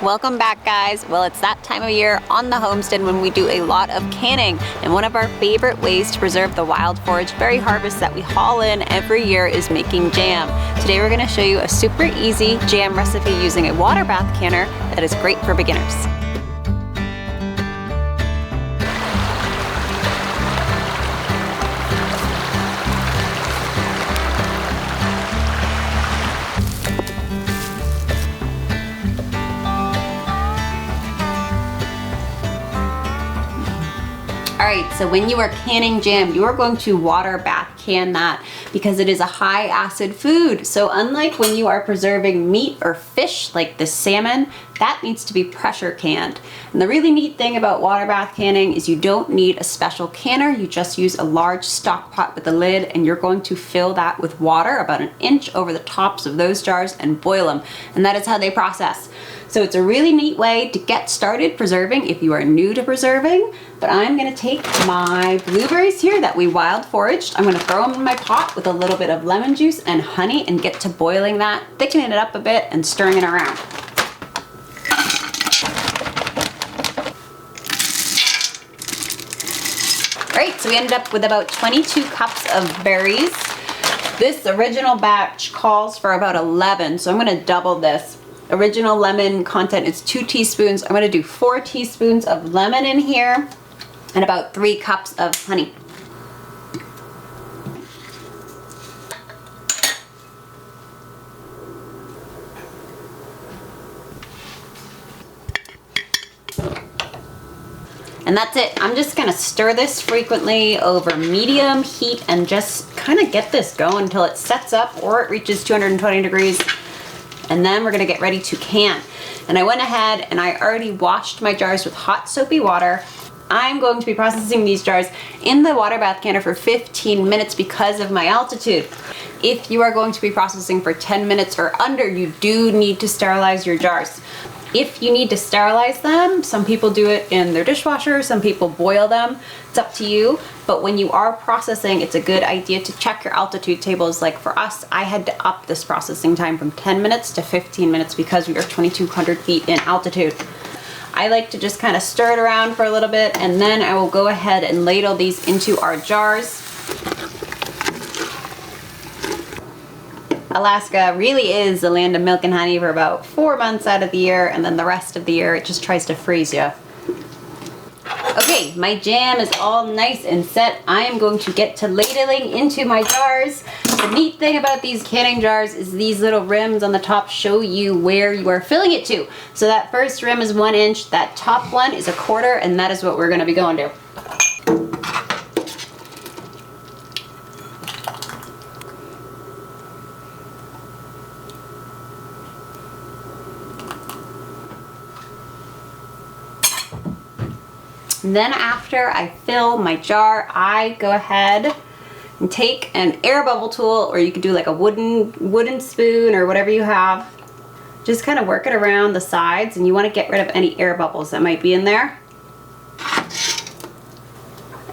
Welcome back, guys. Well, it's that time of year on the homestead when we do a lot of canning, and one of our favorite ways to preserve the wild foraged berry harvest that we haul in every year is making jam. Today we're going to show you a super easy jam recipe using a water bath canner that is great for beginners. Alright, so when you are canning jam, you are going to water bath can that because it is a high acid food. So unlike when you are preserving meat or fish like the salmon, that needs to be pressure canned. And the really neat thing about water bath canning is you don't need a special canner. You just use a large stock pot with a lid, and you're going to fill that with water about an inch over the tops of those jars and boil them. And that is how they process. So it's a really neat way to get started preserving if you are new to preserving. But I'm gonna take my blueberries here that we wild foraged. I'm gonna throw them in my pot with a little bit of lemon juice and honey and get to boiling that, thickening it up a bit and stirring it around. Right, so we ended up with about 22 cups of berries. This original batch calls for about 11, so I'm gonna double this. Original lemon content is 2 teaspoons. I'm going to do 4 teaspoons of lemon in here and about 3 cups of honey. And that's it. I'm just going to stir this frequently over medium heat and just kind of get this going until it sets up or it reaches 220 degrees. And then we're gonna get ready to can. And I went ahead and I already washed my jars with hot soapy water. I'm going to be processing these jars in the water bath canner for 15 minutes because of my altitude. If you are going to be processing for 10 minutes or under, you do need to sterilize your jars. If you need to sterilize them, some people do it in their dishwasher, some people boil them. It's up to you. But when you are processing, it's a good idea to check your altitude tables. Like for us, I had to up this processing time from 10 minutes to 15 minutes because we are 2,200 feet in altitude. I like to just kind of stir it around for a little bit, and then I will go ahead and ladle these into our jars. Alaska really is the land of milk and honey for about 4 months out of the year, and then the rest of the year it just tries to freeze you. Okay, my jam is all nice and set. I am going to get to ladling into my jars. The neat thing about these canning jars is these little rims on the top show you where you are filling it to. So that first rim is 1 inch, that top one is 1/4, and that is what we're gonna be going to. And then after I fill my jar, I go ahead and take an air bubble tool, or you could do like a wooden spoon or whatever you have. Just kind of work it around the sides, and you want to get rid of any air bubbles that might be in there.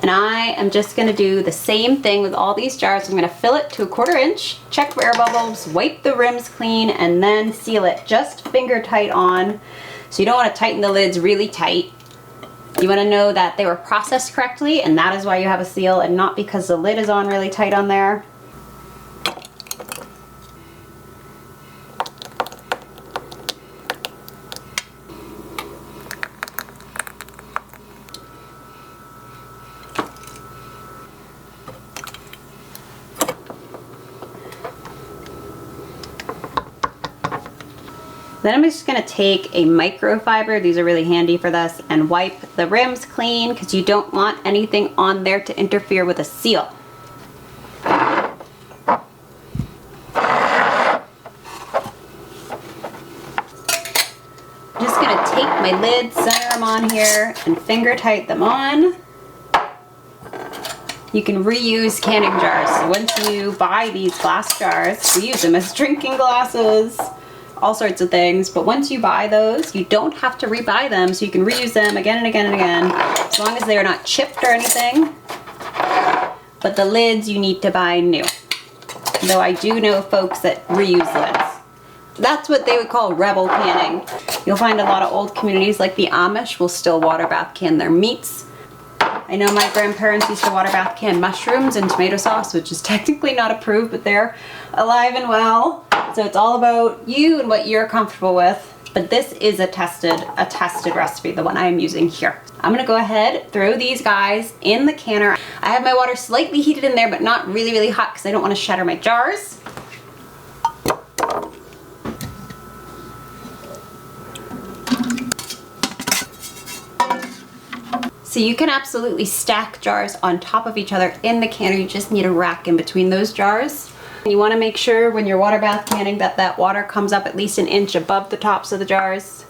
And I am just going to do the same thing with all these jars. I'm going to fill it to 1/4 inch, check for air bubbles, wipe the rims clean, and then seal it just finger tight on. So you don't want to tighten the lids really tight. You want to know that they were processed correctly, and that is why you have a seal, and not because the lid is on really tight on there. Then I'm just gonna take a microfiber, these are really handy for this, and wipe the rims clean because you don't want anything on there to interfere with a seal. I'm just gonna take my lids, center them on here, and finger tight them on. You can reuse canning jars. So once you buy these glass jars, we use them as drinking glasses, all sorts of things, but once you buy those, you don't have to rebuy them, so you can reuse them again and again and again, as long as they are not chipped or anything. But the lids you need to buy new. Though I do know folks that reuse lids. That's what they would call rebel canning. You'll find a lot of old communities like the Amish will still water bath can their meats. I know my grandparents used to water bath can mushrooms and tomato sauce, which is technically not approved, but they're alive and well. So it's all about you and what you're comfortable with. But this is a tested recipe, the one I'm using here. I'm gonna go ahead, throw these guys in the canner. I have my water slightly heated in there, but not really, really hot because I don't want to shatter my jars. So you can absolutely stack jars on top of each other in the canner. You just need a rack in between those jars. You want to make sure when you're water bath canning that that water comes up at least an inch above the tops of the jars.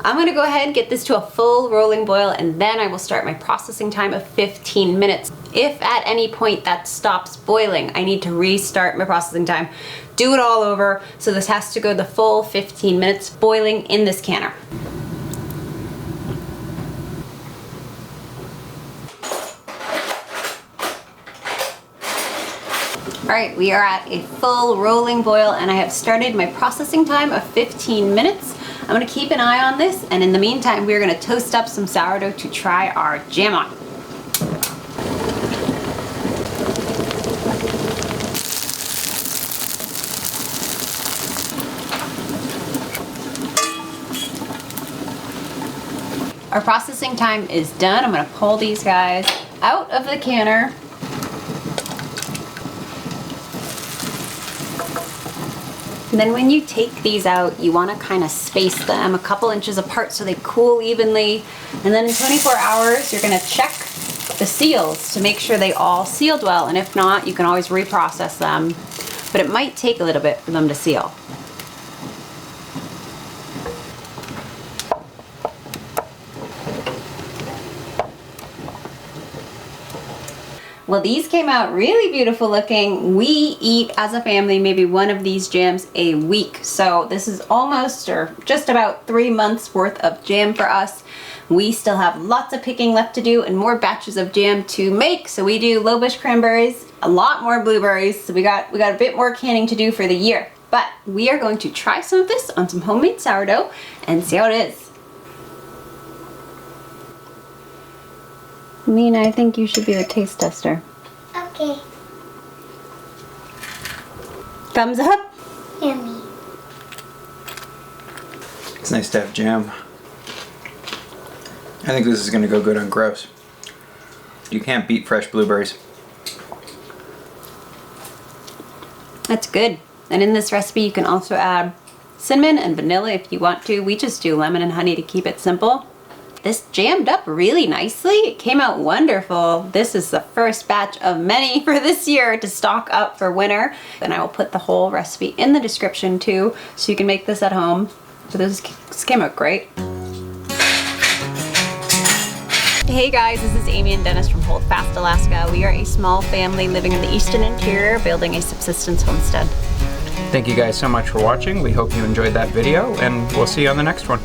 I'm going to go ahead and get this to a full rolling boil, and then I will start my processing time of 15 minutes. If at any point that stops boiling, I need to restart my processing time. Do it all over. So this has to go the full 15 minutes boiling in this canner. All right, we are at a full rolling boil, and I have started my processing time of 15 minutes. I'm gonna keep an eye on this, and in the meantime, we're gonna toast up some sourdough to try our jam on. Our processing time is done. I'm gonna pull these guys out of the canner. And then when you take these out, you want to kind of space them a couple inches apart so they cool evenly. And then in 24 hours, you're going to check the seals to make sure they all sealed well. And if not, you can always reprocess them. But it might take a little bit for them to seal. Well, these came out really beautiful looking. We eat as a family maybe one of these jams a week. So this is almost or just about 3 months worth of jam for us. We still have lots of picking left to do and more batches of jam to make. So we do low bush cranberries, a lot more blueberries. So we got a bit more canning to do for the year. But we are going to try some of this on some homemade sourdough and see how it is. Lena, I think you should be the taste tester. Okay. Thumbs up? Yummy. It's nice to have jam. I think this is going to go good on gross. You can't beat fresh blueberries. That's good. And in this recipe, you can also add cinnamon and vanilla if you want to. We just do lemon and honey to keep it simple. This jammed up really nicely. It came out wonderful. This is the first batch of many for this year to stock up for winter. And I will put the whole recipe in the description too, so you can make this at home. So this came out great. Hey guys, this is Amy and Dennis from Holdfast, Alaska. We are a small family living in the eastern interior, building a subsistence homestead. Thank you guys so much for watching. We hope you enjoyed that video, and we'll see you on the next one.